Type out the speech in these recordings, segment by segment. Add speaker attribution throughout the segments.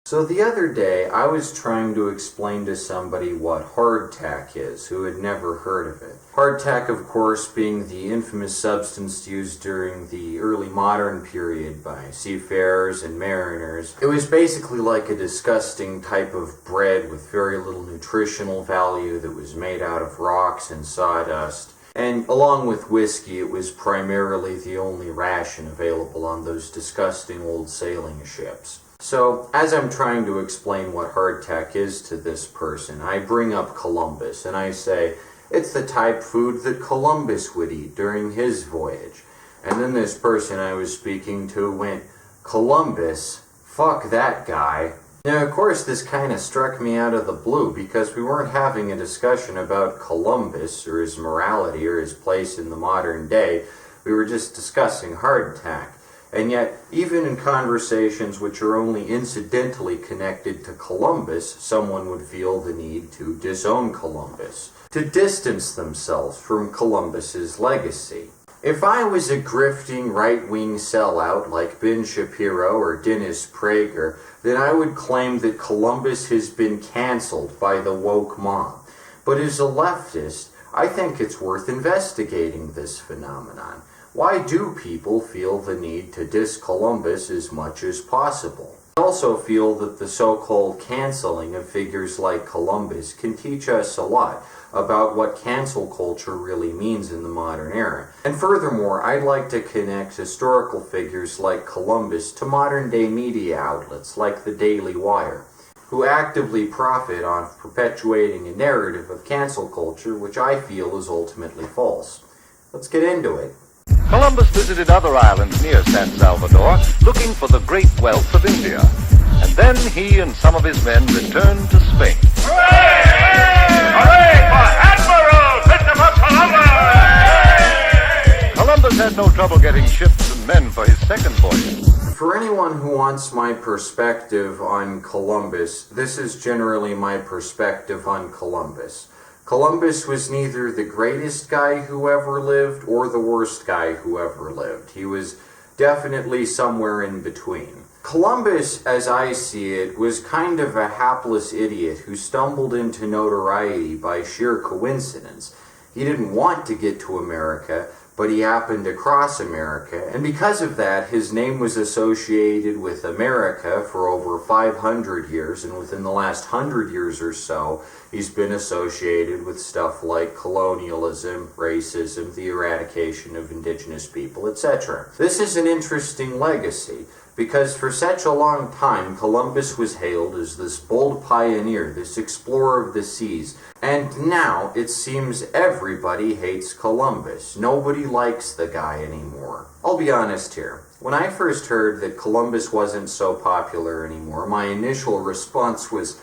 Speaker 1: So the other day, I was trying to explain to somebody what hardtack is, who had never heard of it. Hardtack, of course, being the infamous substance used during the early modern period by seafarers and mariners. It was basically like a disgusting type of bread with very little nutritional value that was made out of rocks and sawdust. And along with whiskey, it was primarily the only ration available on those disgusting old sailing ships. So, as I'm trying to explain what hardtack is to this person, I bring up Columbus, and I say, it's the type food that Columbus would eat during his voyage. And then this person I was speaking to went, Columbus? Fuck that guy. Now, of course, this kind of struck me out of the blue, because we weren't having a discussion about Columbus, or his morality, or his place in the modern day. We were just discussing hardtack. And yet, even in conversations which are only incidentally connected to Columbus, someone would feel the need to disown Columbus, to distance themselves from Columbus's legacy. If I was a grifting right-wing sellout like Ben Shapiro or Dennis Prager, then I would claim that Columbus has been cancelled by the woke mob. But as a leftist, I think it's worth investigating this phenomenon. Why do people feel the need to diss Columbus as much as possible? I also feel that the so-called canceling of figures like Columbus can teach us a lot about what cancel culture really means in the modern era. And furthermore, I'd like to connect historical figures like Columbus to modern-day media outlets like the Daily Wire, who actively profit on perpetuating a narrative of cancel culture which I feel is ultimately false. Let's get into it.
Speaker 2: Columbus visited other islands near San Salvador, looking for the great wealth of India. And then he and some of his men returned to Spain.
Speaker 3: Hooray! Hooray for Admiral Christopher Columbus!
Speaker 2: Columbus had no trouble getting ships and men for his second voyage.
Speaker 1: For anyone who wants my perspective on Columbus, this is generally my perspective on Columbus. Columbus was neither the greatest guy who ever lived or the worst guy who ever lived. He was definitely somewhere in between. Columbus, as I see it, was kind of a hapless idiot who stumbled into notoriety by sheer coincidence. He didn't want to get to America, but he happened to cross America, and because of that, his name was associated with America for over 500 years, and within the last 100 years or so, he's been associated with stuff like colonialism, racism, the eradication of indigenous people, etc. This is an interesting legacy, because for such a long time, Columbus was hailed as this bold pioneer, this explorer of the seas, and now it seems everybody hates Columbus. Nobody likes the guy anymore. I'll be honest here. When I first heard that Columbus wasn't so popular anymore, my initial response was,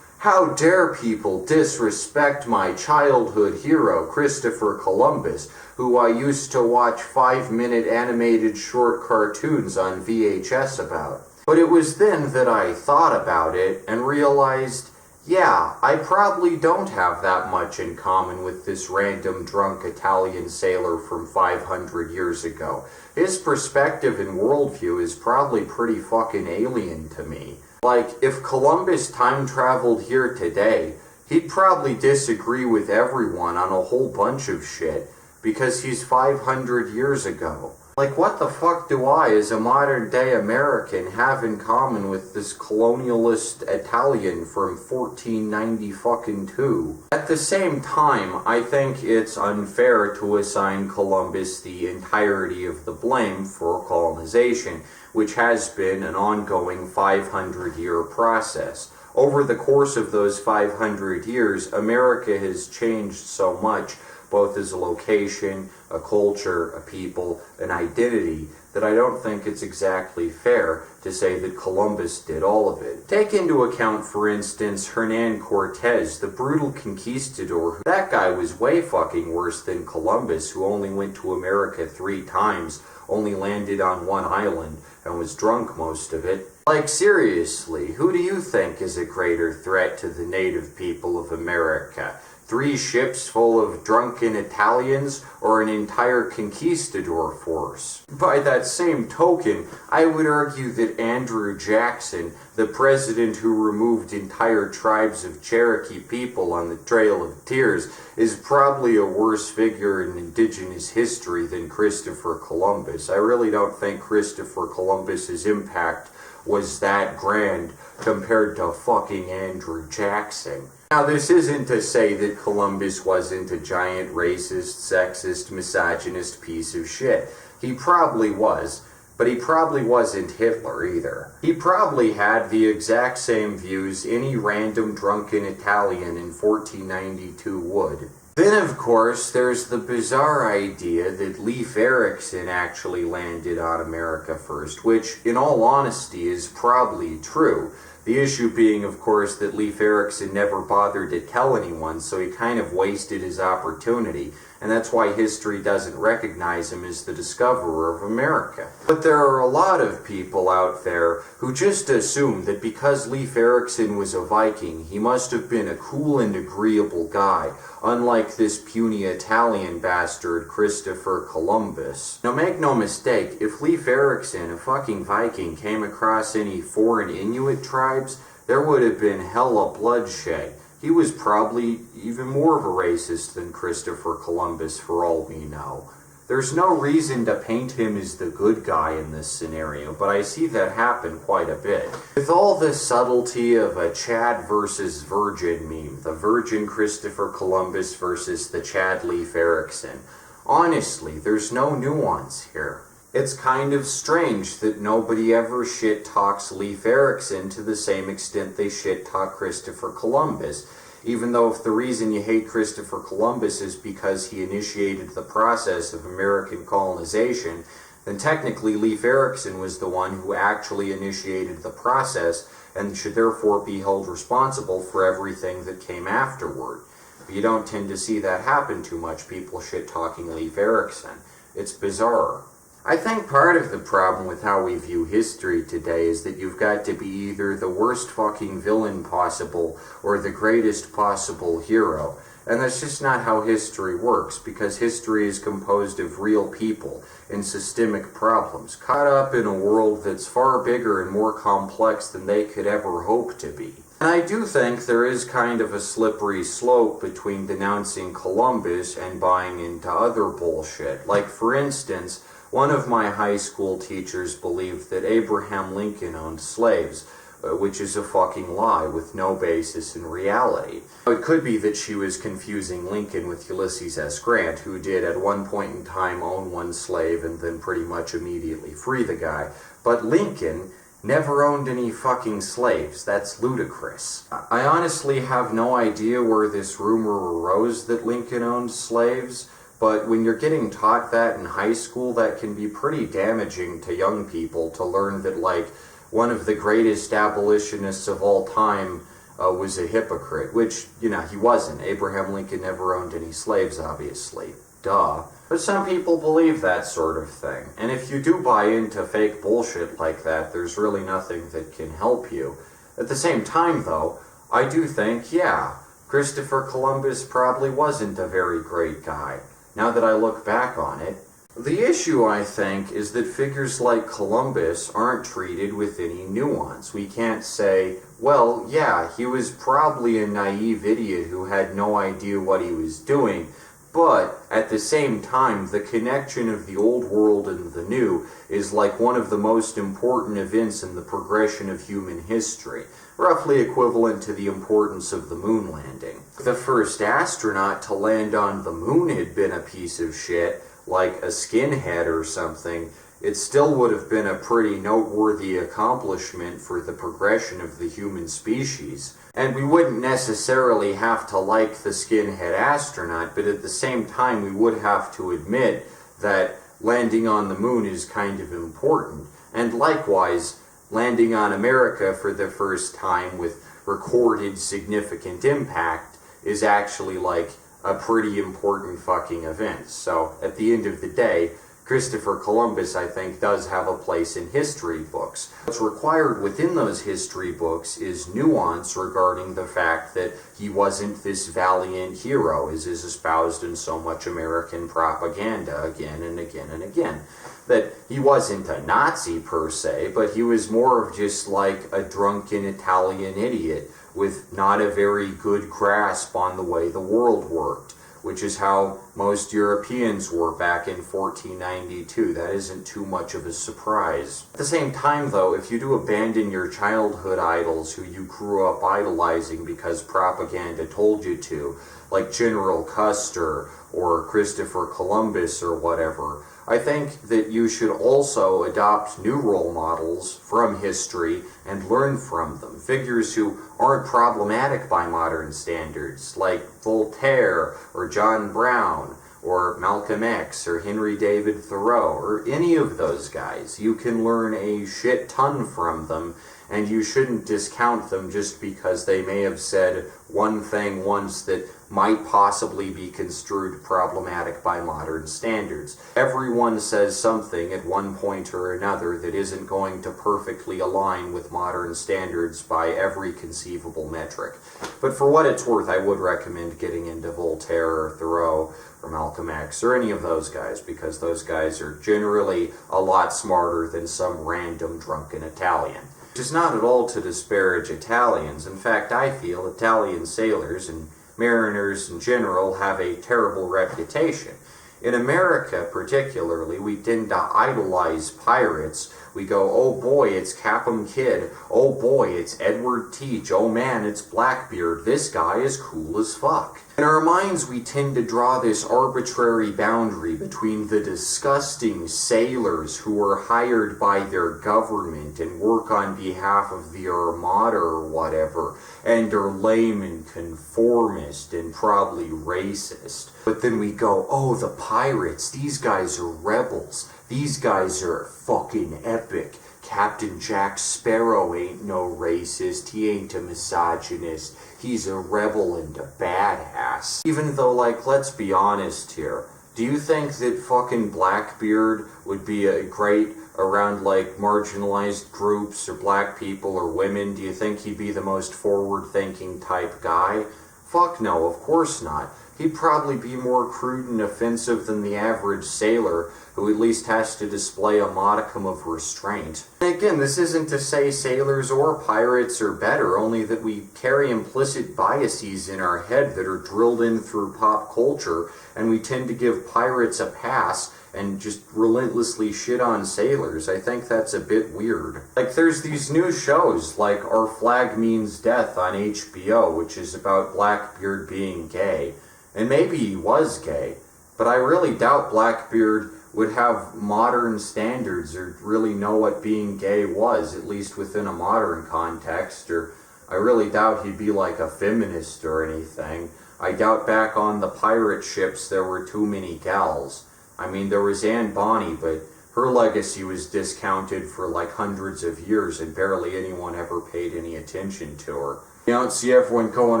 Speaker 1: how dare people disrespect my childhood hero, Christopher Columbus, who I used to watch 5-minute animated short cartoons on VHS about. But it was then that I thought about it and realized, yeah, I probably don't have that much in common with this random drunk Italian sailor from 500 years ago. His perspective and worldview is probably pretty fucking alien to me. Like, if Columbus time-traveled here today, he'd probably disagree with everyone on a whole bunch of shit, because he's 500 years ago. Like, what the fuck do I, as a modern-day American, have in common with this colonialist Italian from 1492? At the same time, I think it's unfair to assign Columbus the entirety of the blame for colonization, which has been an ongoing 500-year process. Over the course of those 500 years, America has changed so much, both as a location, a culture, a people, an identity, that I don't think it's exactly fair to say that Columbus did all of it. Take into account, for instance, Hernan Cortez, the brutal conquistador. That guy was way fucking worse than Columbus, who only went to America 3 times, only landed on one island, and was drunk most of it. Like, seriously, who do you think is a greater threat to the native people of America? 3 ships full of drunken Italians, or an entire conquistador force? By that same token, I would argue that Andrew Jackson, the president who removed entire tribes of Cherokee people on the Trail of Tears, is probably a worse figure in indigenous history than Christopher Columbus. I really don't think Christopher Columbus's impact was that grand compared to fucking Andrew Jackson. Now, this isn't to say that Columbus wasn't a giant racist, sexist, misogynist piece of shit. He probably was, but he probably wasn't Hitler either. He probably had the exact same views any random drunken Italian in 1492 would. Then, of course, there's the bizarre idea that Leif Erikson actually landed on America first, which, in all honesty, is probably true. The issue being, of course, that Leif Erikson never bothered to tell anyone, so he kind of wasted his opportunity, and that's why history doesn't recognize him as the discoverer of America. But there are a lot of people out there who just assume that because Leif Erikson was a Viking, he must have been a cool and agreeable guy, unlike this puny Italian bastard Christopher Columbus. Now, make no mistake, if Leif Erikson, a fucking Viking, came across any foreign Inuit tribes, there would have been hella bloodshed. He was probably even more of a racist than Christopher Columbus, for all we know. There's no reason to paint him as the good guy in this scenario, but I see that happen quite a bit. With all the subtlety of a Chad versus Virgin meme, the Virgin Christopher Columbus versus the Chad Leif Erikson, honestly, there's no nuance here. It's kind of strange that nobody ever shit-talks Leif Erikson to the same extent they shit-talk Christopher Columbus, even though if the reason you hate Christopher Columbus is because he initiated the process of American colonization, then technically Leif Erikson was the one who actually initiated the process and should therefore be held responsible for everything that came afterward. But you don't tend to see that happen too much, people shit-talking Leif Erikson. It's bizarre. I think part of the problem with how we view history today is that you've got to be either the worst fucking villain possible or the greatest possible hero. And that's just not how history works, because history is composed of real people and systemic problems, caught up in a world that's far bigger and more complex than they could ever hope to be. And I do think there is kind of a slippery slope between denouncing Columbus and buying into other bullshit. Like, for instance, one of my high school teachers believed that Abraham Lincoln owned slaves, which is a fucking lie with no basis in reality. It could be that she was confusing Lincoln with Ulysses S. Grant, who did at one point in time own one slave and then pretty much immediately free the guy. But Lincoln never owned any fucking slaves. That's ludicrous. I honestly have no idea where this rumor arose that Lincoln owned slaves, but when you're getting taught that in high school, that can be pretty damaging to young people to learn that, like, one of the greatest abolitionists of all time was a hypocrite, which, you know, he wasn't. Abraham Lincoln never owned any slaves, obviously. Duh. But some people believe that sort of thing. And if you do buy into fake bullshit like that, there's really nothing that can help you. At the same time, though, I do think, yeah, Christopher Columbus probably wasn't a very great guy. Now that I look back on it, the issue, I think, is that figures like Columbus aren't treated with any nuance. We can't say, well, yeah, he was probably a naive idiot who had no idea what he was doing, but at the same time, the connection of the old world and the new is like one of the most important events in the progression of human history, roughly equivalent to the importance of the moon landing. If the first astronaut to land on the moon had been a piece of shit, like a skinhead or something, it still would have been a pretty noteworthy accomplishment for the progression of the human species. And we wouldn't necessarily have to like the skinhead astronaut, but at the same time we would have to admit that landing on the moon is kind of important. And likewise, landing on America for the first time with recorded significant impact is actually like a pretty important fucking event. So at the end of the day, Christopher Columbus, I think, does have a place in history books. What's required within those history books is nuance regarding the fact that he wasn't this valiant hero, as is espoused in so much American propaganda again and again and again. That he wasn't a Nazi per se, but he was more of just like a drunken Italian idiot with not a very good grasp on the way the world worked, which is how most Europeans were back in 1492. That isn't too much of a surprise. At the same time, though, if you do abandon your childhood idols who you grew up idolizing because propaganda told you to, like General Custer or Christopher Columbus or whatever, I think that you should also adopt new role models from history and learn from them. Figures who aren't problematic by modern standards, like Voltaire or John Brown or Malcolm X or Henry David Thoreau or any of those guys. You can learn a shit ton from them, and you shouldn't discount them just because they may have said one thing once that might possibly be construed problematic by modern standards. Everyone says something at one point or another that isn't going to perfectly align with modern standards by every conceivable metric. But for what it's worth, I would recommend getting into Voltaire or Thoreau or Malcolm X or any of those guys, because those guys are generally a lot smarter than some random drunken Italian. Which is not at all to disparage Italians. In fact, I feel Italian sailors and mariners in general have a terrible reputation. In America particularly, we tend to idolize pirates. We go, oh boy, it's Captain Kidd. Oh boy, it's Edward Teach. Oh man, it's Blackbeard. This guy is cool as fuck. In our minds, we tend to draw this arbitrary boundary between the disgusting sailors who are hired by their government and work on behalf of the Armada or whatever, and are lame and conformist and probably racist. But then we go, oh, the pirates, these guys are rebels. These guys are fucking epic. Captain Jack Sparrow ain't no racist. He ain't a misogynist. He's a rebel and a badass. Even though, like, let's be honest here. Do you think that fucking Blackbeard would be great around, like, marginalized groups or black people or women? Do you think he'd be the most forward-thinking type guy? Fuck no, of course not. He'd probably be more crude and offensive than the average sailor, who at least has to display a modicum of restraint. And again, this isn't to say sailors or pirates are better, only that we carry implicit biases in our head that are drilled in through pop culture, and we tend to give pirates a pass and just relentlessly shit on sailors. I think that's a bit weird. Like, there's these new shows, like Our Flag Means Death on HBO, which is about Blackbeard being gay. And maybe he was gay, but I really doubt Blackbeard would have modern standards or really know what being gay was, at least within a modern context, or I really doubt he'd be like a feminist or anything. I doubt back on the pirate ships there were too many gals. I mean, there was Anne Bonny, but her legacy was discounted for like hundreds of years and barely anyone ever paid any attention to her. You don't see everyone going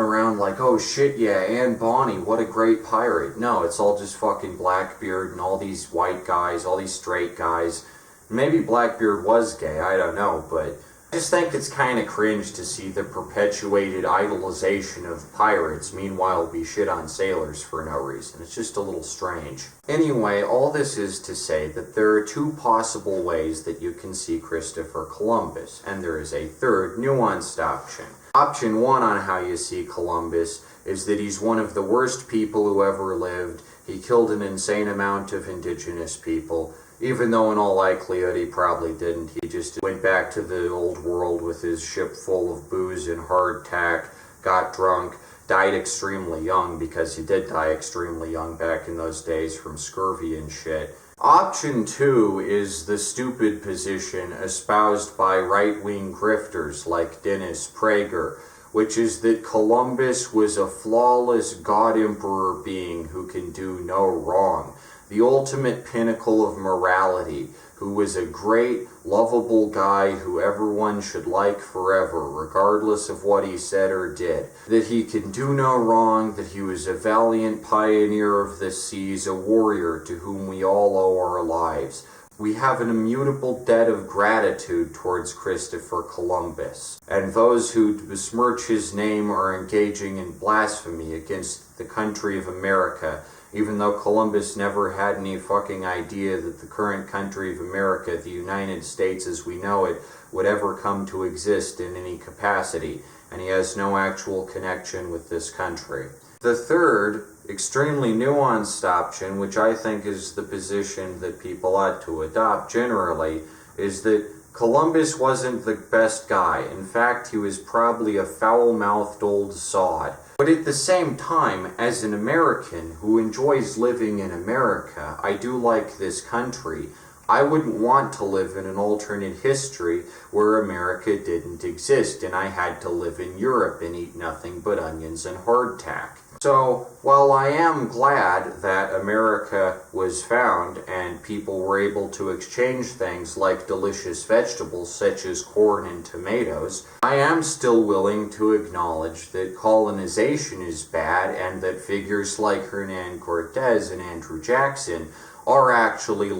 Speaker 1: around like, oh shit, yeah, Anne Bonny, what a great pirate. No, it's all just fucking Blackbeard and all these white guys, all these straight guys. Maybe Blackbeard was gay, I don't know, but I just think it's kind of cringe to see the perpetuated idolization of pirates, meanwhile we shit on sailors for no reason. It's just a little strange. Anyway, all this is to say that there are two possible ways that you can see Christopher Columbus, and there is a third, nuanced option. Option one on how you see Columbus is that he's one of the worst people who ever lived. He killed an insane amount of indigenous people, even though in all likelihood he probably didn't. He just went back to the old world with his ship full of booze and hardtack, got drunk, died extremely young, because he did die extremely young back in those days from scurvy and shit. Option two is the stupid position espoused by right-wing grifters like Dennis Prager, which is that Columbus was a flawless god-emperor being who can do no wrong, the ultimate pinnacle of morality, who was a great, lovable guy who everyone should like forever, regardless of what he said or did. That he can do no wrong, that he was a valiant pioneer of the seas, a warrior to whom we all owe our lives. We have an immutable debt of gratitude towards Christopher Columbus, and those who besmirch his name are engaging in blasphemy against the country of America, even though Columbus never had any fucking idea that the current country of America, the United States as we know it, would ever come to exist in any capacity, and he has no actual connection with this country. The third, extremely nuanced option, which I think is the position that people ought to adopt generally, is that Columbus wasn't the best guy. In fact, he was probably a foul-mouthed old sod. But at the same time, as an American who enjoys living in America, I do like this country. I wouldn't want to live in an alternate history where America didn't exist and I had to live in Europe and eat nothing but onions and hardtack. So, while I am glad that America was found and people were able to exchange things like delicious vegetables such as corn and tomatoes, I am still willing to acknowledge that colonization is bad and that figures like Hernan Cortez and Andrew Jackson are actually,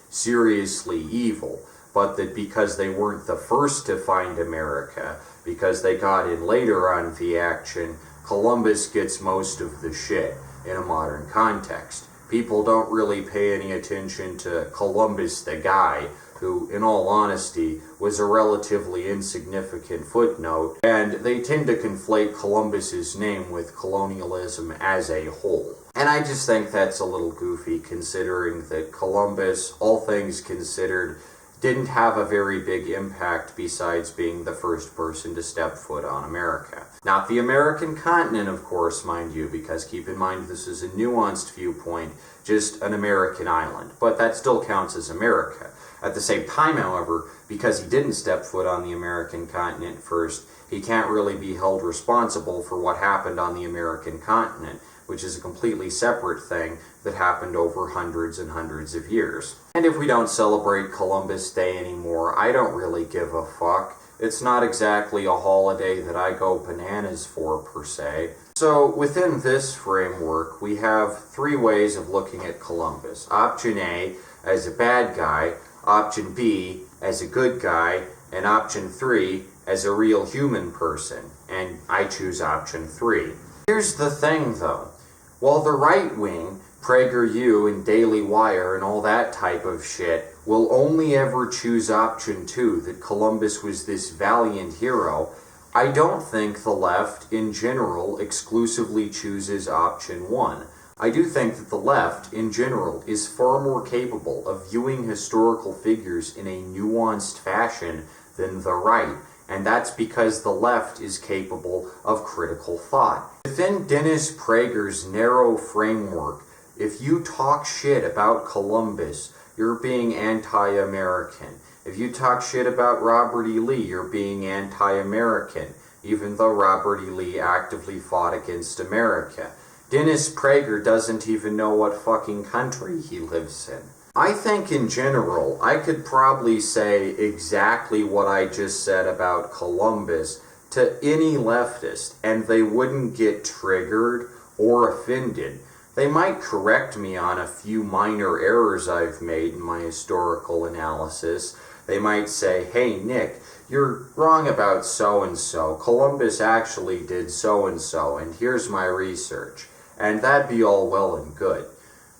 Speaker 1: seriously evil, but that because they weren't the first to find America, because they got in later on the action, Columbus gets most of the shit in a modern context. People don't really pay any attention to Columbus the guy, who, in all honesty, was a relatively insignificant footnote, and they tend to conflate Columbus's name with colonialism as a whole. And I just think that's a little goofy, considering that Columbus, all things considered, didn't have a very big impact besides being the first person to step foot on America. Not the American continent, of course, mind you, because keep in mind this is a nuanced viewpoint, just an American island, but that still counts as America. At the same time, however, because he didn't step foot on the American continent first, he can't really be held responsible for what happened on the American continent, which is a completely separate thing that happened over hundreds and hundreds of years. And if we don't celebrate Columbus Day anymore, I don't really give a fuck. It's not exactly a holiday that I go bananas for, per se. So, within this framework, we have three ways of looking at Columbus. Option A, as a bad guy. Option B, as a good guy. And option 3, as a real human person. And I choose option 3. Here's the thing, though. While the right wing, PragerU and Daily Wire and all that type of shit, will only ever choose option 2, that Columbus was this valiant hero, I don't think the left, in general, exclusively chooses option 1. I do think that the left, in general, is far more capable of viewing historical figures in a nuanced fashion than the right, and that's because the left is capable of critical thought. Within Dennis Prager's narrow framework, if you talk shit about Columbus, you're being anti-American. If you talk shit about Robert E. Lee, you're being anti-American, even though Robert E. Lee actively fought against America. Dennis Prager doesn't even know what fucking country he lives in. I think in general, I could probably say exactly what I just said about Columbus to any leftist, and they wouldn't get triggered or offended. They might correct me on a few minor errors I've made in my historical analysis. They might say, hey Nick, you're wrong about so-and-so. Columbus actually did so-and-so, and here's my research. And that'd be all well and good.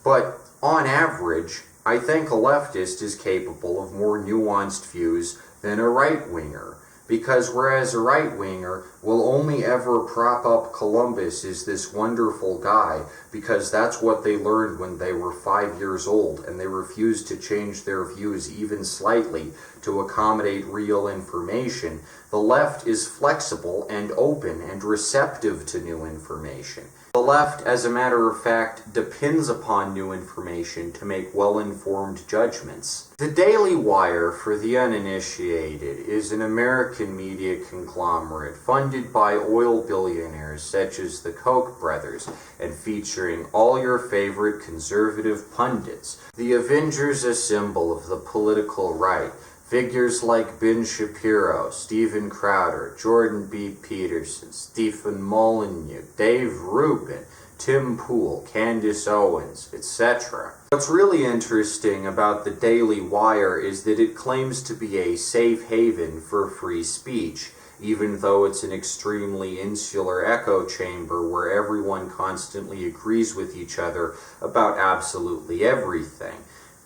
Speaker 1: But on average, I think a leftist is capable of more nuanced views than a right-winger. Because whereas a right-winger will only ever prop up Columbus as this wonderful guy because that's what they learned when they were 5 years old and they refused to change their views even slightly to accommodate real information, the left is flexible and open and receptive to new information. The left, as a matter of fact, depends upon new information to make well-informed judgments. The Daily Wire, for the uninitiated, is an American media conglomerate funded funded by oil billionaires such as the Koch brothers, and featuring all your favorite conservative pundits. The Avengers, a symbol of the political right. Figures like Ben Shapiro, Steven Crowder, Jordan B. Peterson, Stephen Molyneux, Dave Rubin, Tim Pool, Candace Owens, etc. What's really interesting about the Daily Wire is that it claims to be a safe haven for free speech, even though it's an extremely insular echo chamber where everyone constantly agrees with each other about absolutely everything.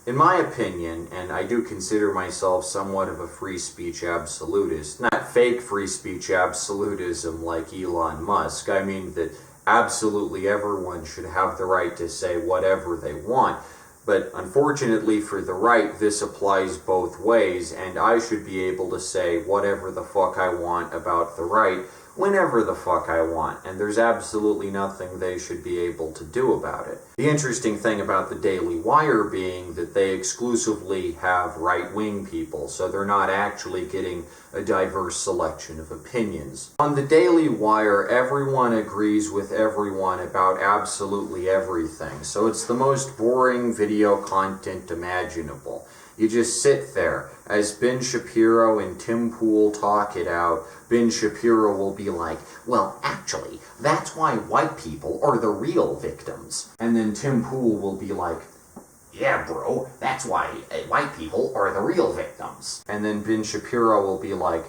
Speaker 1: In my opinion, and I do consider myself somewhat of a free speech absolutist, not fake free speech absolutism like Elon Musk, I mean that absolutely everyone should have the right to say whatever they want, but unfortunately for the right, this applies both ways, and I should be able to say whatever the fuck I want about the right whenever the fuck I want, and there's absolutely nothing they should be able to do about it. The interesting thing about the Daily Wire being that they exclusively have right-wing people, so they're not actually getting a diverse selection of opinions. On the Daily Wire, everyone agrees with everyone about absolutely everything, so it's the most boring video content imaginable. You just sit there. As Ben Shapiro and Tim Pool talk it out, Ben Shapiro will be like, well, actually, that's why white people are the real victims. And then Tim Pool will be like, yeah, bro, that's why white people are the real victims. And then Ben Shapiro will be like,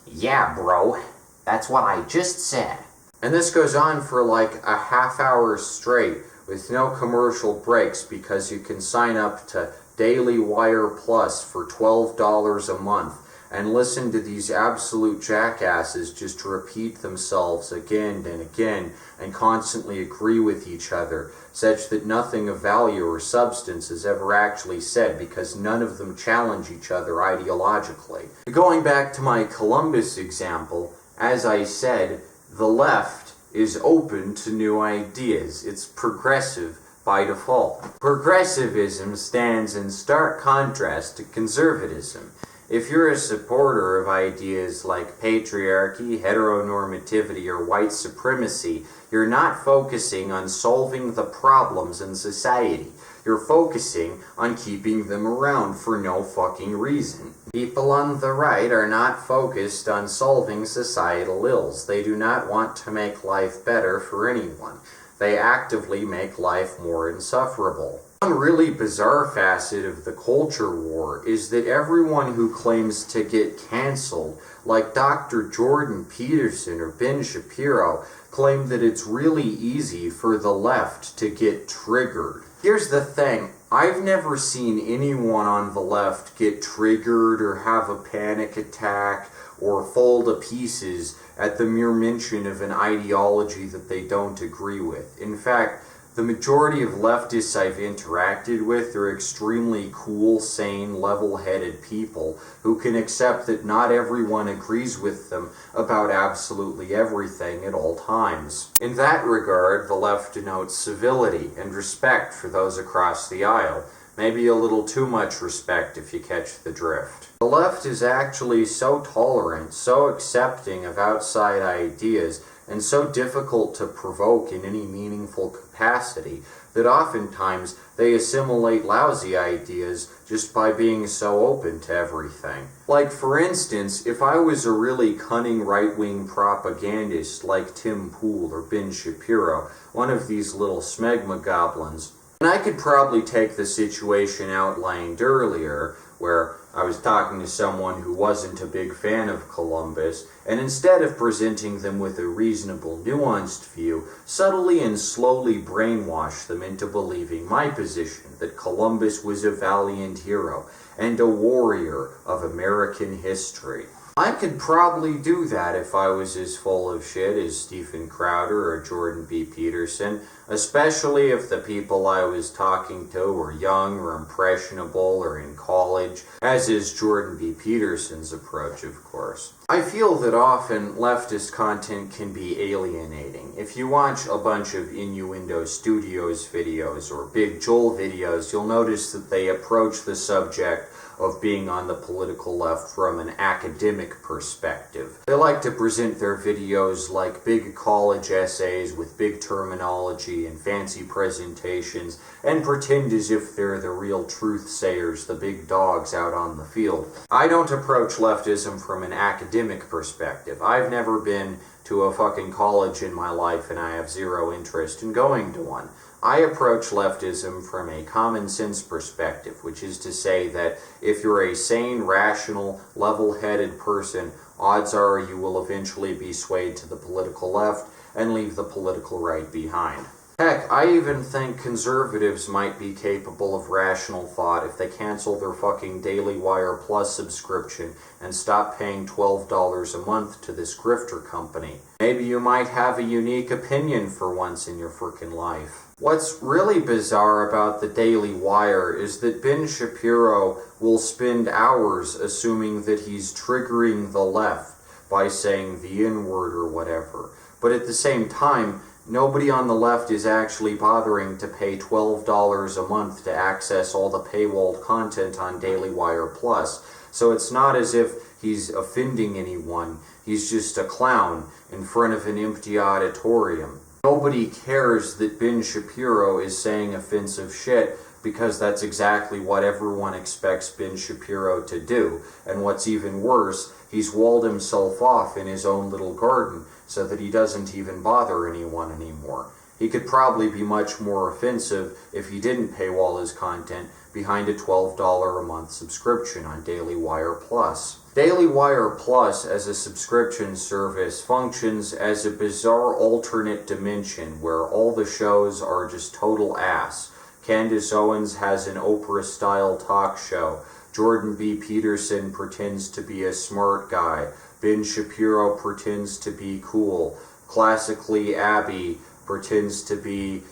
Speaker 1: yeah, bro, that's what I just said. And this goes on for like a half hour straight with no commercial breaks because you can sign up to Daily Wire Plus for $12 a month and listen to these absolute jackasses just repeat themselves again and again and constantly agree with each other, such that nothing of value or substance is ever actually said because none of them challenge each other ideologically. Going back to my Columbus example, as I said, the left is open to new ideas. It's progressive by default. Progressivism stands in stark contrast to conservatism. If you're a supporter of ideas like patriarchy, heteronormativity, or white supremacy, you're not focusing on solving the problems in society. You're focusing on keeping them around for no fucking reason. People on the right are not focused on solving societal ills. They do not want to make life better for anyone. They actively make life more insufferable. One really bizarre facet of the culture war is that everyone who claims to get canceled, like Dr. Jordan Peterson or Ben Shapiro, claim that it's really easy for the left to get triggered. Here's the thing, I've never seen anyone on the left get triggered or have a panic attack or fall to pieces at the mere mention of an ideology that they don't agree with. In fact, the majority of leftists I've interacted with are extremely cool, sane, level-headed people who can accept that not everyone agrees with them about absolutely everything at all times. In that regard, the left denotes civility and respect for those across the aisle. Maybe a little too much respect if you catch the drift. The left is actually so tolerant, so accepting of outside ideas, and so difficult to provoke in any meaningful capacity that oftentimes they assimilate lousy ideas just by being so open to everything. Like, for instance, if I was a really cunning right-wing propagandist like Tim Pool or Ben Shapiro, one of these little smegma goblins, and I could probably take the situation outlined earlier, where I was talking to someone who wasn't a big fan of Columbus, and instead of presenting them with a reasonable, nuanced view, subtly and slowly brainwash them into believing my position, that Columbus was a valiant hero and a warrior of American history. I could probably do that if I was as full of shit as Stephen Crowder or Jordan B. Peterson, especially if the people I was talking to were young or impressionable or in college, as is Jordan B. Peterson's approach, of course. I feel that often leftist content can be alienating. If you watch a bunch of Innuendo Studios videos or Big Joel videos, you'll notice that they approach the subject of being on the political left from an academic perspective. They like to present their videos like big college essays with big terminology and fancy presentations, and pretend as if they're the real truth sayers, the big dogs out on the field. I don't approach leftism from an academic perspective. I've never been to a fucking college in my life, and I have zero interest in going to one. I approach leftism from a common sense perspective, which is to say that if you're a sane, rational, level-headed person, odds are you will eventually be swayed to the political left and leave the political right behind. Heck, I even think conservatives might be capable of rational thought if they cancel their fucking Daily Wire Plus subscription and stop paying $12 a month to this grifter company. Maybe you might have a unique opinion for once in your frickin' life. What's really bizarre about the Daily Wire is that Ben Shapiro will spend hours assuming that he's triggering the left by saying the N-word or whatever. But at the same time, nobody on the left is actually bothering to pay $12 a month to access all the paywalled content on Daily Wire Plus. So it's not as if he's offending anyone. He's just a clown in front of an empty auditorium. Nobody cares that Ben Shapiro is saying offensive shit because that's exactly what everyone expects Ben Shapiro to do. And what's even worse, he's walled himself off in his own little garden so that he doesn't even bother anyone anymore. He could probably be much more offensive if he didn't paywall his content behind a $12 a month subscription on Daily Wire Plus. Daily Wire Plus as a subscription service functions as a bizarre alternate dimension where all the shows are just total ass. Candace Owens has an Oprah-style talk show. Jordan B. Peterson pretends to be a smart guy. Ben Shapiro pretends to be cool. Classically, Abby pretends to be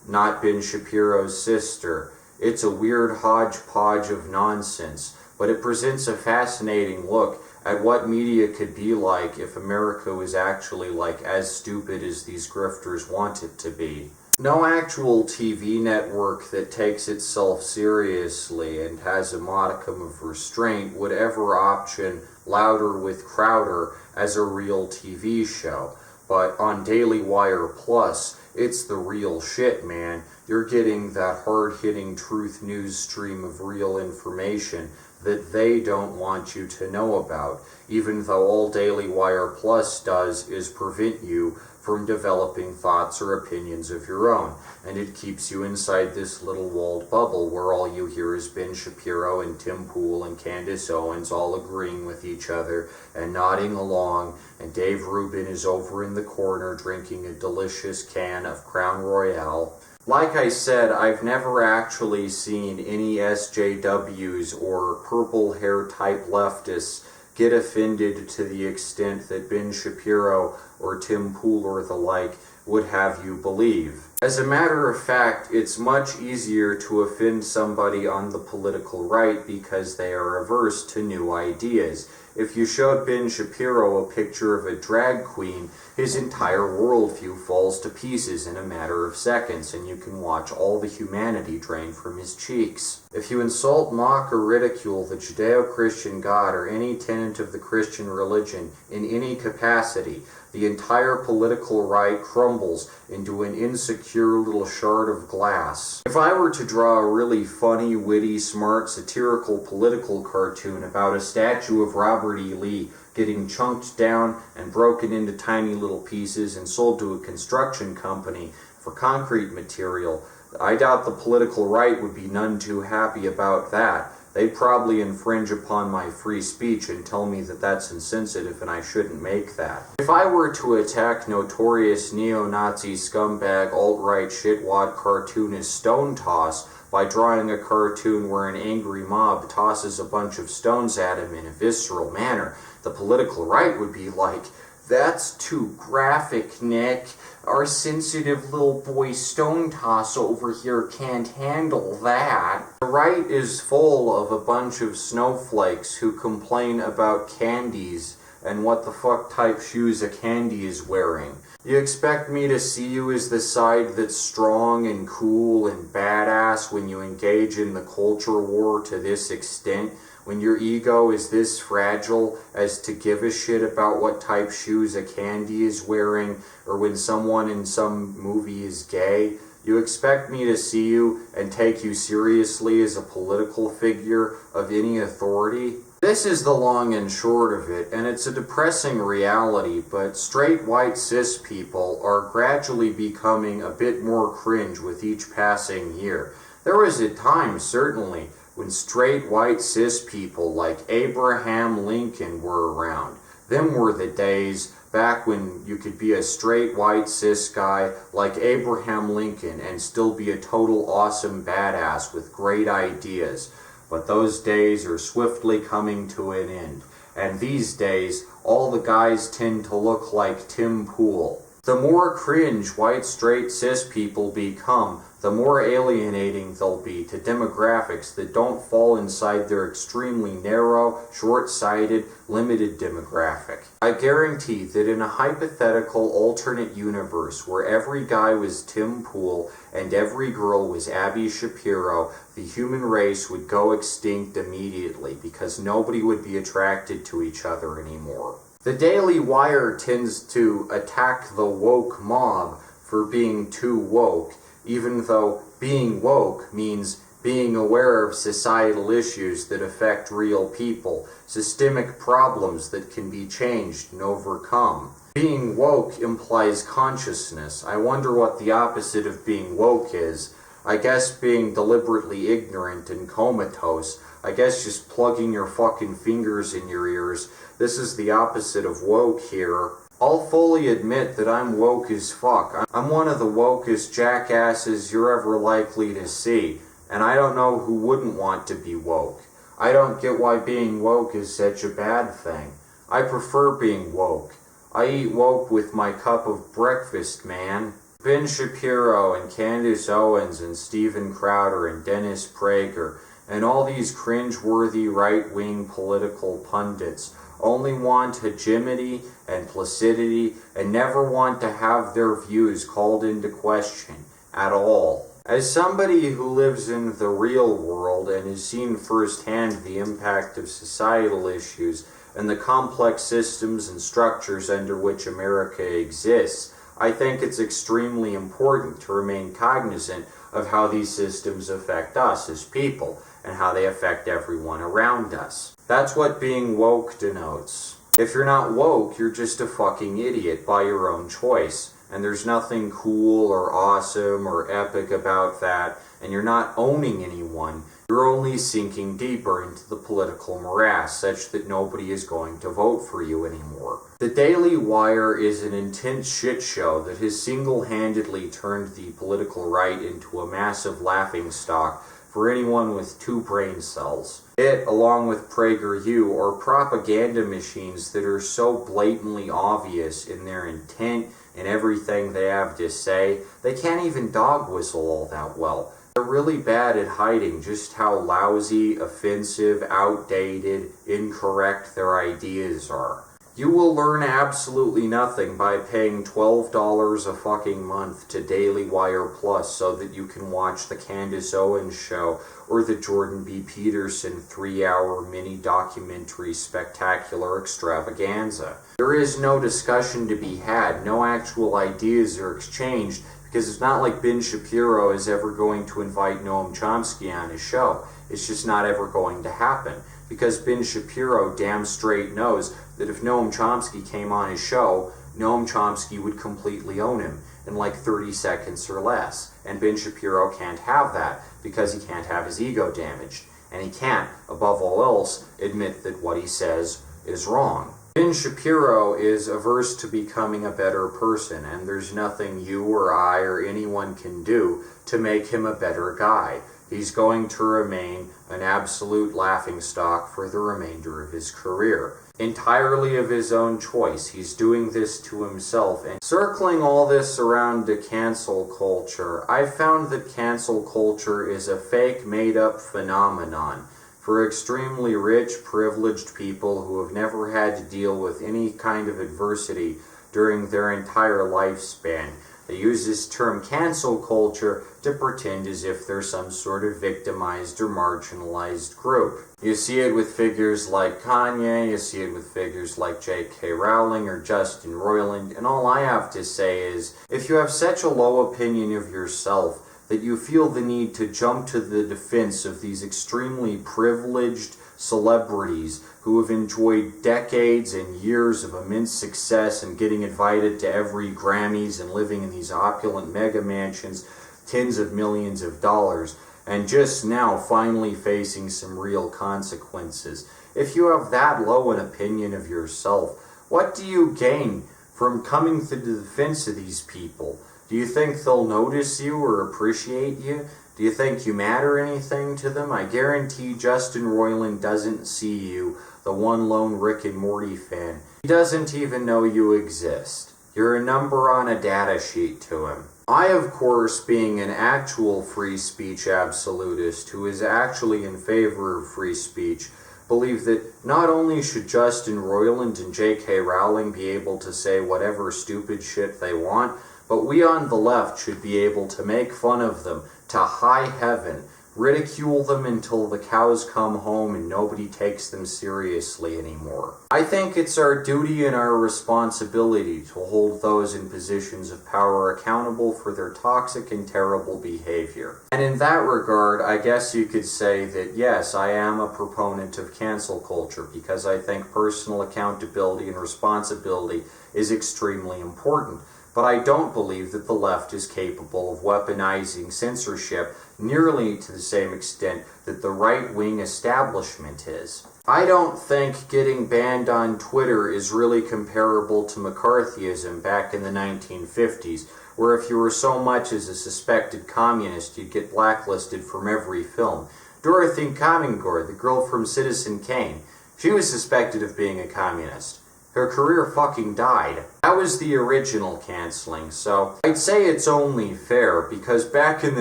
Speaker 1: not Ben Shapiro's sister. It's a weird hodgepodge of nonsense, but it presents a fascinating look at what media could be like if America was actually like as stupid as these grifters want it to be. No actual TV network that takes itself seriously and has a modicum of restraint would ever option Louder with Crowder as a real TV show. But on Daily Wire Plus, it's the real shit, man. You're getting that hard-hitting truth news stream of real information that they don't want you to know about, even though all Daily Wire Plus does is prevent you from developing thoughts or opinions of your own, and it keeps you inside this little walled bubble where all you hear is Ben Shapiro and Tim Pool and Candace Owens all agreeing with each other and nodding along, and Dave Rubin is over in the corner drinking a delicious can of Crown Royale. Like I said, I've never actually seen any SJWs or purple hair type leftists get offended to the extent that Ben Shapiro or Tim Pool or the like would have you believe. As a matter of fact, it's much easier to offend somebody on the political right because they are averse to new ideas. If you showed Ben Shapiro a picture of a drag queen, his entire worldview falls to pieces in a matter of seconds, and you can watch all the humanity drain from his cheeks. If you insult, mock, or ridicule the Judeo-Christian God or any tenet of the Christian religion in any capacity, the entire political right crumbles into an insecure little shard of glass. If I were to draw a really funny, witty, smart, satirical political cartoon about a statue of Robert E. Lee getting chunked down and broken into tiny little pieces and sold to a construction company for concrete material, I doubt the political right would be none too happy about that. They'd probably infringe upon my free speech and tell me that that's insensitive and I shouldn't make that. If I were to attack notorious neo-Nazi scumbag alt-right shitwad cartoonist Stone Toss by drawing a cartoon where an angry mob tosses a bunch of stones at him in a visceral manner, the political right would be like, "That's too graphic, Nick. Our sensitive little boy Stone Toss over here can't handle that." The right is full of a bunch of snowflakes who complain about candies and what the fuck type shoes a candy is wearing. You expect me to see you as the side that's strong and cool and badass when you engage in the culture war to this extent, when your ego is this fragile as to give a shit about what type shoes a candy is wearing, or when someone in some movie is gay, you expect me to see you and take you seriously as a political figure of any authority? This is the long and short of it, and it's a depressing reality, but straight white cis people are gradually becoming a bit more cringe with each passing year. There was a time, certainly, when straight white cis people like Abraham Lincoln were around. Them were the days back when you could be a straight white cis guy like Abraham Lincoln and still be a total awesome badass with great ideas. But those days are swiftly coming to an end. And these days, all the guys tend to look like Tim Pool. The more cringe white straight cis people become, the more alienating they'll be to demographics that don't fall inside their extremely narrow, short-sighted, limited demographic. I guarantee that in a hypothetical alternate universe where every guy was Tim Pool and every girl was Abby Shapiro, the human race would go extinct immediately because nobody would be attracted to each other anymore. The Daily Wire tends to attack the woke mob for being too woke, even though being woke means being aware of societal issues that affect real people, systemic problems that can be changed and overcome. Being woke implies consciousness. I wonder what the opposite of being woke is. I guess being deliberately ignorant and comatose. I guess just plugging your fucking fingers in your ears. This is the opposite of woke here. I'll fully admit that I'm woke as fuck. I'm one of the wokest jackasses you're ever likely to see, and I don't know who wouldn't want to be woke. I don't get why being woke is such a bad thing. I prefer being woke. I eat woke with my cup of breakfast, man. Ben Shapiro and Candace Owens and Steven Crowder and Dennis Prager and all these cringe-worthy right-wing political pundits only want hegemony and placidity and never want to have their views called into question at all. As somebody who lives in the real world and has seen firsthand the impact of societal issues and the complex systems and structures under which America exists, I think it's extremely important to remain cognizant of how these systems affect us as people and how they affect everyone around us. That's what being woke denotes. If you're not woke, you're just a fucking idiot by your own choice. And there's nothing cool or awesome or epic about that. And you're not owning anyone. You're only sinking deeper into the political morass such that nobody is going to vote for you anymore. The Daily Wire is an intense shit show that has single-handedly turned the political right into a massive laughingstock for anyone with 2 brain cells. It, along with PragerU, are propaganda machines that are so blatantly obvious in their intent and everything they have to say, they can't even dog whistle all that well. They're really bad at hiding just how lousy, offensive, outdated, incorrect their ideas are. You will learn absolutely nothing by paying $12 a fucking month to Daily Wire Plus so that you can watch the Candace Owens show or the Jordan B. Peterson 3-hour mini-documentary spectacular extravaganza. There is no discussion to be had, no actual ideas are exchanged, because it's not like Ben Shapiro is ever going to invite Noam Chomsky on his show. It's just not ever going to happen. Because Ben Shapiro damn straight knows that if Noam Chomsky came on his show, Noam Chomsky would completely own him in like 30 seconds or less. And Ben Shapiro can't have that because he can't have his ego damaged. And he can't, above all else, admit that what he says is wrong. Ben Shapiro is averse to becoming a better person, and there's nothing you or I or anyone can do to make him a better guy. He's going to remain an absolute laughingstock for the remainder of his career. Entirely of his own choice. He's doing this to himself. And circling all this around to cancel culture, I've found that cancel culture is a fake, made-up phenomenon for extremely rich, privileged people who have never had to deal with any kind of adversity during their entire lifespan. They use this term cancel culture to pretend as if they're some sort of victimized or marginalized group. You see it with figures like Kanye, you see it with figures like J.K. Rowling or Justin Roiland, and all I have to say is, if you have such a low opinion of yourself that you feel the need to jump to the defense of these extremely privileged celebrities who have enjoyed decades and years of immense success and getting invited to every Grammys and living in these opulent mega mansions, tens of millions of dollars, and just now finally facing some real consequences. If you have that low an opinion of yourself, what do you gain from coming to the defense of these people? Do you think they'll notice you or appreciate you? Do you think you matter anything to them? I guarantee Justin Roiland doesn't see you, the one lone Rick and Morty fan. He doesn't even know you exist. You're a number on a data sheet to him. I, of course, being an actual free speech absolutist who is actually in favor of free speech, believe that not only should Justin Roiland and J.K. Rowling be able to say whatever stupid shit they want, but we on the left should be able to make fun of them to high heaven, ridicule them until the cows come home and nobody takes them seriously anymore. I think it's our duty and our responsibility to hold those in positions of power accountable for their toxic and terrible behavior. And in that regard, I guess you could say that yes, I am a proponent of cancel culture because I think personal accountability and responsibility is extremely important. But I don't believe that the left is capable of weaponizing censorship nearly to the same extent that the right-wing establishment is. I don't think getting banned on Twitter is really comparable to McCarthyism back in the 1950s, where if you were so much as a suspected communist, you'd get blacklisted from every film. Dorothy Kamingor, the girl from Citizen Kane, she was suspected of being a communist. Her career fucking died. That was the original canceling, so I'd say it's only fair, because back in the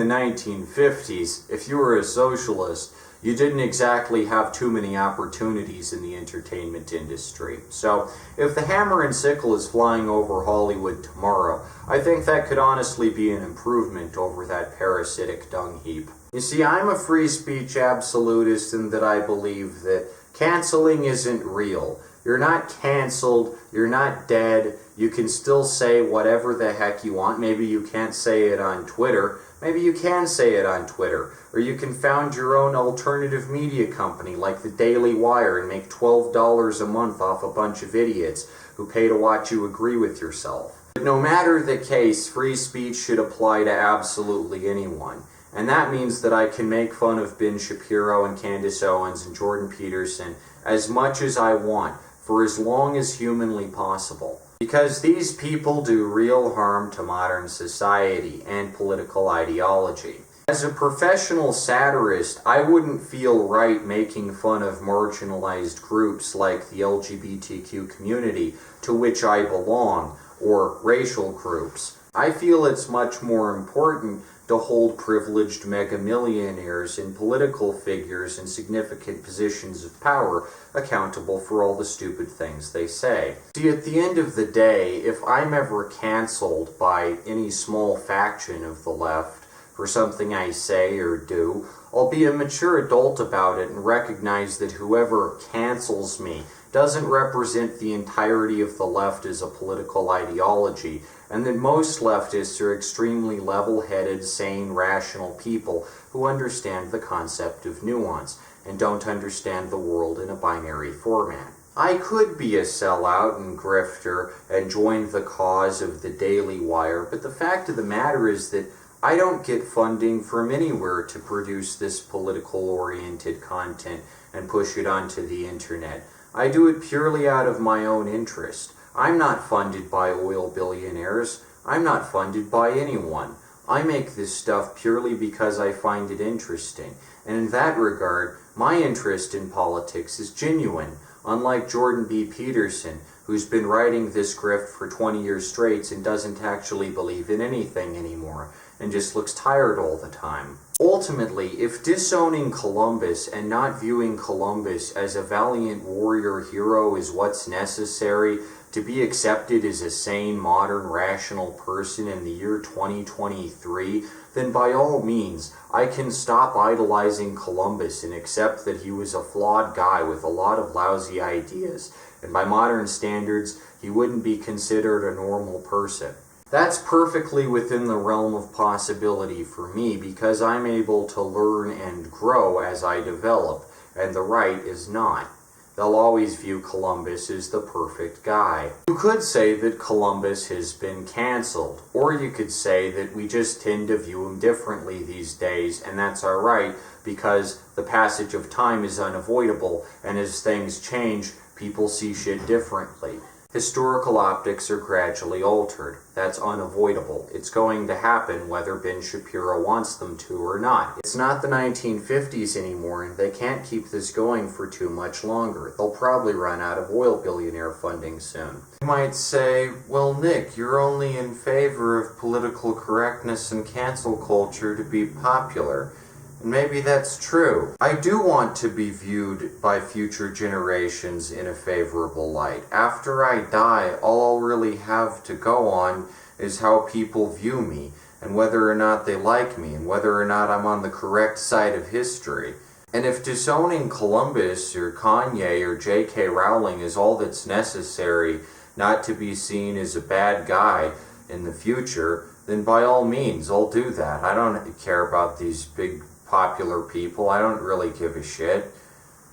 Speaker 1: 1950s, if you were a socialist, you didn't exactly have too many opportunities in the entertainment industry. So, if the hammer and sickle is flying over Hollywood tomorrow, I think that could honestly be an improvement over that parasitic dung heap. You see, I'm a free speech absolutist in that I believe that canceling isn't real. You're not canceled, you're not dead, you can still say whatever the heck you want. Maybe you can't say it on Twitter, maybe you can say it on Twitter. Or you can found your own alternative media company like the Daily Wire and make $12 a month off a bunch of idiots who pay to watch you agree with yourself. But no matter the case, free speech should apply to absolutely anyone. And that means that I can make fun of Ben Shapiro and Candace Owens and Jordan Peterson as much as I want, for as long as humanly possible. Because these people do real harm to modern society and political ideology. As a professional satirist, I wouldn't feel right making fun of marginalized groups like the LGBTQ community to which I belong, or racial groups. I feel it's much more important to hold privileged mega-millionaires and political figures in significant positions of power accountable for all the stupid things they say. See, at the end of the day, if I'm ever canceled by any small faction of the left for something I say or do, I'll be a mature adult about it and recognize that whoever cancels me doesn't represent the entirety of the left as a political ideology, and that most leftists are extremely level-headed, sane, rational people who understand the concept of nuance and don't understand the world in a binary format. I could be a sellout and grifter and join the cause of the Daily Wire, but the fact of the matter is that I don't get funding from anywhere to produce this political-oriented content and push it onto the internet. I do it purely out of my own interest. I'm not funded by oil billionaires. I'm not funded by anyone. I make this stuff purely because I find it interesting. And in that regard, my interest in politics is genuine, unlike Jordan B. Peterson, who's been writing this grift for 20 years straight and doesn't actually believe in anything anymore, and just looks tired all the time. Ultimately, if disowning Columbus and not viewing Columbus as a valiant warrior hero is what's necessary to be accepted as a sane, modern, rational person in the year 2023, then by all means, I can stop idolizing Columbus and accept that he was a flawed guy with a lot of lousy ideas, and by modern standards, he wouldn't be considered a normal person. That's perfectly within the realm of possibility for me because I'm able to learn and grow as I develop, and the right is not. They'll always view Columbus as the perfect guy. You could say that Columbus has been canceled, or you could say that we just tend to view him differently these days, and that's alright because the passage of time is unavoidable, and as things change, people see shit differently. Historical optics are gradually altered. That's unavoidable. It's going to happen whether Ben Shapiro wants them to or not. It's not the 1950s anymore, and they can't keep this going for too much longer. They'll probably run out of oil billionaire funding soon. You might say, well, Nick, you're only in favor of political correctness and cancel culture to be popular. And maybe that's true. I do want to be viewed by future generations in a favorable light. After I die, all I'll really have to go on is how people view me, and whether or not they like me, and whether or not I'm on the correct side of history. And if disowning Columbus or Kanye or J.K. Rowling is all that's necessary not to be seen as a bad guy in the future, then by all means, I'll do that. I don't care about these big popular people. I don't really give a shit.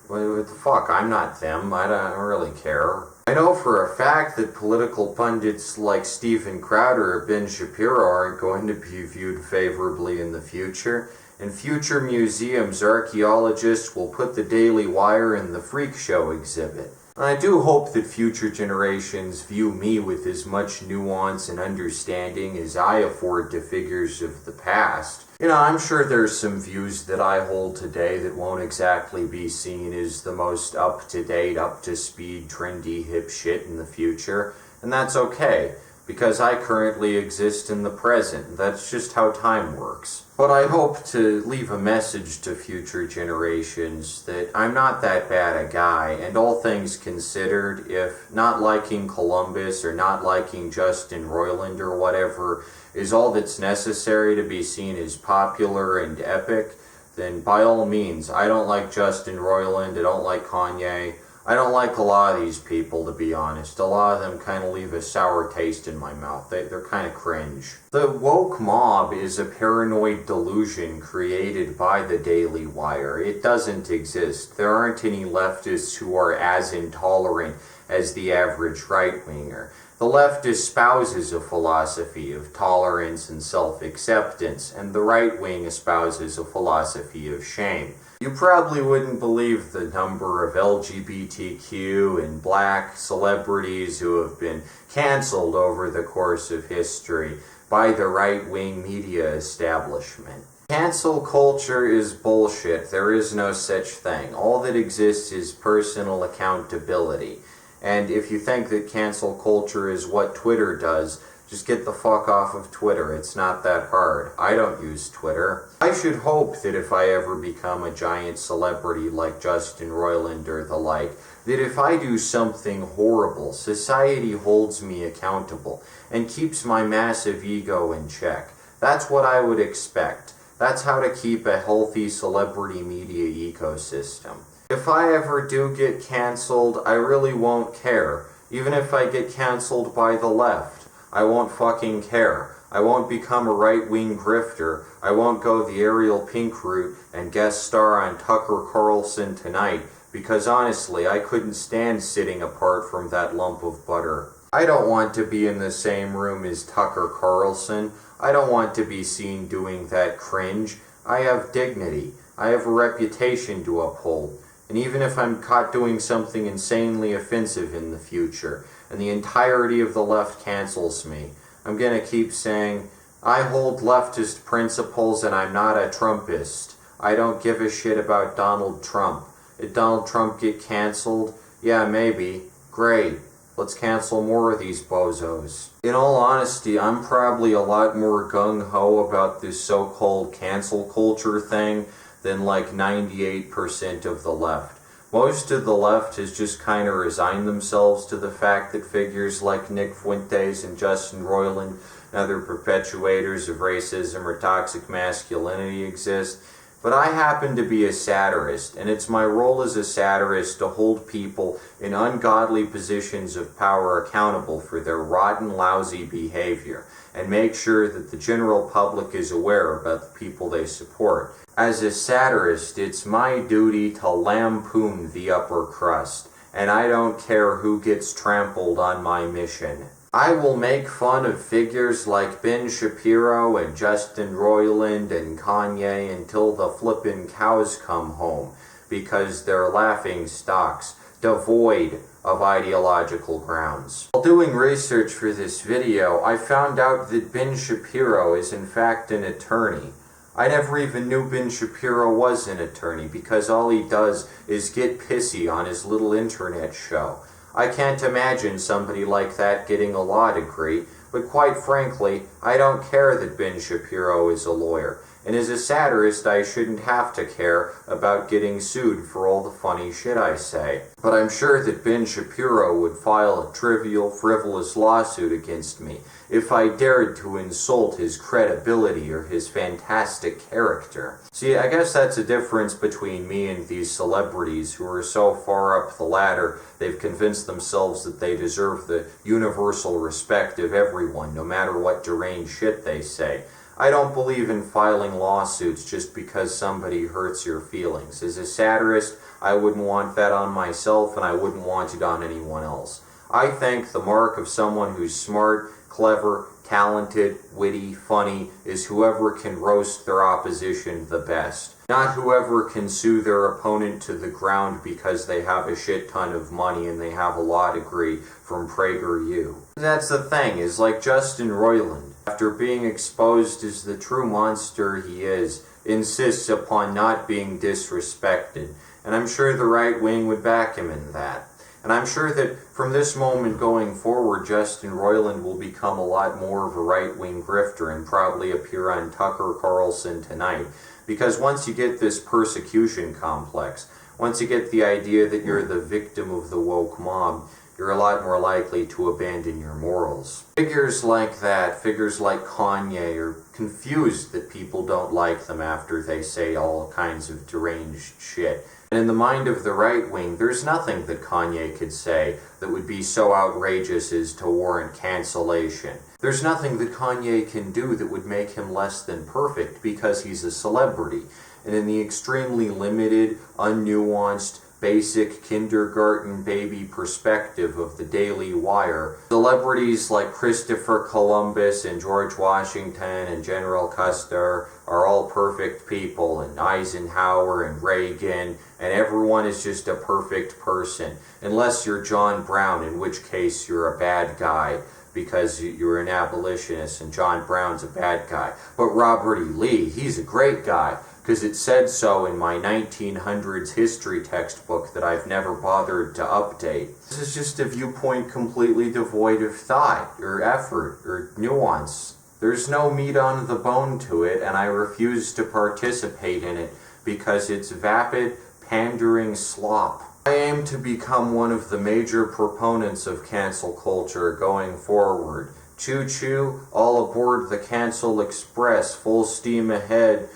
Speaker 1: What the fuck? I'm not them. I don't really care. I know for a fact that political pundits like Steven Crowder or Ben Shapiro aren't going to be viewed favorably in the future. In future museums, archaeologists will put the Daily Wire in the Freak Show exhibit. And I do hope that future generations view me with as much nuance and understanding as I afford to figures of the past. You know, I'm sure there's some views that I hold today that won't exactly be seen as the most up-to-date, up-to-speed, trendy, hip shit in the future, and that's okay, because I currently exist in the present. That's just how time works. But I hope to leave a message to future generations that I'm not that bad a guy, and all things considered, if not liking Columbus or not liking Justin Roiland or whatever is all that's necessary to be seen as popular and epic, then by all means, I don't like Justin Roiland, I don't like Kanye, I don't like a lot of these people, to be honest. A lot of them kind of leave a sour taste in my mouth. They're kind of cringe. The woke mob is a paranoid delusion created by the Daily Wire. It doesn't exist. There aren't any leftists who are as intolerant as the average right-winger. The left espouses a philosophy of tolerance and self-acceptance, and the right wing espouses a philosophy of shame. You probably wouldn't believe the number of LGBTQ and black celebrities who have been canceled over the course of history by the right-wing media establishment. Cancel culture is bullshit. There is no such thing. All that exists is personal accountability. And if you think that cancel culture is what Twitter does, just get the fuck off of Twitter. It's not that hard. I don't use Twitter. I should hope that if I ever become a giant celebrity like Justin Roiland or the like, that if I do something horrible, society holds me accountable and keeps my massive ego in check. That's what I would expect. That's how to keep a healthy celebrity media ecosystem. If I ever do get canceled, I really won't care. Even if I get canceled by the left, I won't fucking care. I won't become a right-wing grifter. I won't go the Ariel Pink route and guest star on Tucker Carlson Tonight, because honestly, I couldn't stand sitting apart from that lump of butter. I don't want to be in the same room as Tucker Carlson. I don't want to be seen doing that cringe. I have dignity. I have a reputation to uphold. And even if I'm caught doing something insanely offensive in the future, and the entirety of the left cancels me, I'm gonna keep saying, I hold leftist principles and I'm not a Trumpist. I don't give a shit about Donald Trump. Did Donald Trump get canceled? Yeah, maybe. Great. Let's cancel more of these bozos. In all honesty, I'm probably a lot more gung-ho about this so-called cancel culture thing than like 98% of the left. Most of the left has just kind of resigned themselves to the fact that figures like Nick Fuentes and Justin Roiland and other perpetuators of racism or toxic masculinity exist. But I happen to be a satirist, and it's my role as a satirist to hold people in ungodly positions of power accountable for their rotten, lousy behavior, and make sure that the general public is aware about the people they support. As a satirist, it's my duty to lampoon the upper crust, and I don't care who gets trampled on my mission. I will make fun of figures like Ben Shapiro and Justin Roiland and Kanye until the flippin' cows come home, because they're laughing stocks, devoid of ideological grounds. While doing research for this video, I found out that Ben Shapiro is in fact an attorney. I never even knew Ben Shapiro was an attorney, because all he does is get pissy on his little internet show. I can't imagine somebody like that getting a law degree, but quite frankly, I don't care that Ben Shapiro is a lawyer. And as a satirist, I shouldn't have to care about getting sued for all the funny shit I say. But I'm sure that Ben Shapiro would file a trivial, frivolous lawsuit against me if I dared to insult his credibility or his fantastic character. See, I guess that's a difference between me and these celebrities who are so far up the ladder they've convinced themselves that they deserve the universal respect of everyone, no matter what deranged shit they say. I don't believe in filing lawsuits just because somebody hurts your feelings. As a satirist, I wouldn't want that on myself, and I wouldn't want it on anyone else. I think the mark of someone who's smart, clever, talented, witty, funny is whoever can roast their opposition the best. Not whoever can sue their opponent to the ground because they have a shit ton of money and they have a law degree from PragerU. That's the thing, is like Justin Roiland, after being exposed as the true monster he is, insists upon not being disrespected. And I'm sure the right wing would back him in that. And I'm sure that from this moment going forward, Justin Roiland will become a lot more of a right-wing grifter and probably appear on Tucker Carlson tonight. Because once you get this persecution complex, once you get the idea that you're the victim of the woke mob, you're a lot more likely to abandon your morals. Figures like that, figures like Kanye, are confused that people don't like them after they say all kinds of deranged shit. And in the mind of the right wing, there's nothing that Kanye could say that would be so outrageous as to warrant cancellation. There's nothing that Kanye can do that would make him less than perfect because he's a celebrity. And in the extremely limited, unnuanced, basic kindergarten baby perspective of the Daily Wire, celebrities like Christopher Columbus and George Washington and General Custer are all perfect people, and Eisenhower and Reagan, and everyone is just a perfect person, unless you're John Brown, in which case you're a bad guy because you're an abolitionist and John Brown's a bad guy. But Robert E. Lee, he's a great guy, because it said so in my 1900s history textbook that I've never bothered to update. This is just a viewpoint completely devoid of thought, or effort, or nuance. There's no meat on the bone to it, and I refuse to participate in it because it's vapid, pandering slop. I aim to become one of the major proponents of cancel culture going forward. Choo-choo, all aboard the Cancel Express, full steam ahead.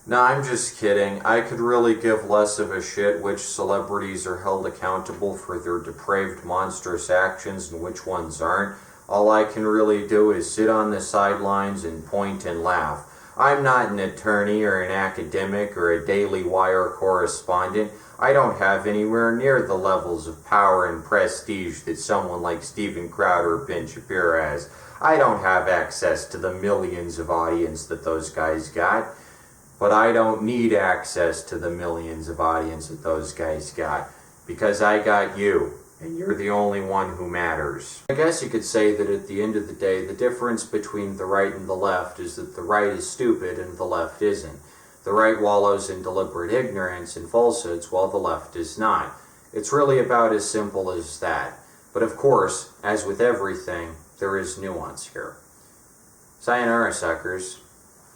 Speaker 1: No, I'm just kidding. I could really give less of a shit which celebrities are held accountable for their depraved, monstrous actions and which ones aren't. All I can really do is sit on the sidelines and point and laugh. I'm not an attorney or an academic or a Daily Wire correspondent. I don't have anywhere near the levels of power and prestige that someone like Steven Crowder or Ben Shapiro has. I don't have access to the millions of audience that those guys got. But I don't need access to the millions of audience that those guys got. Because I got you. And you're the only one who matters. I guess you could say that at the end of the day, the difference between the right and the left is that the right is stupid and the left isn't. The right wallows in deliberate ignorance and falsehoods while the left is not. It's really about as simple as that. But of course, as with everything, there is nuance here. Sayonara, suckers.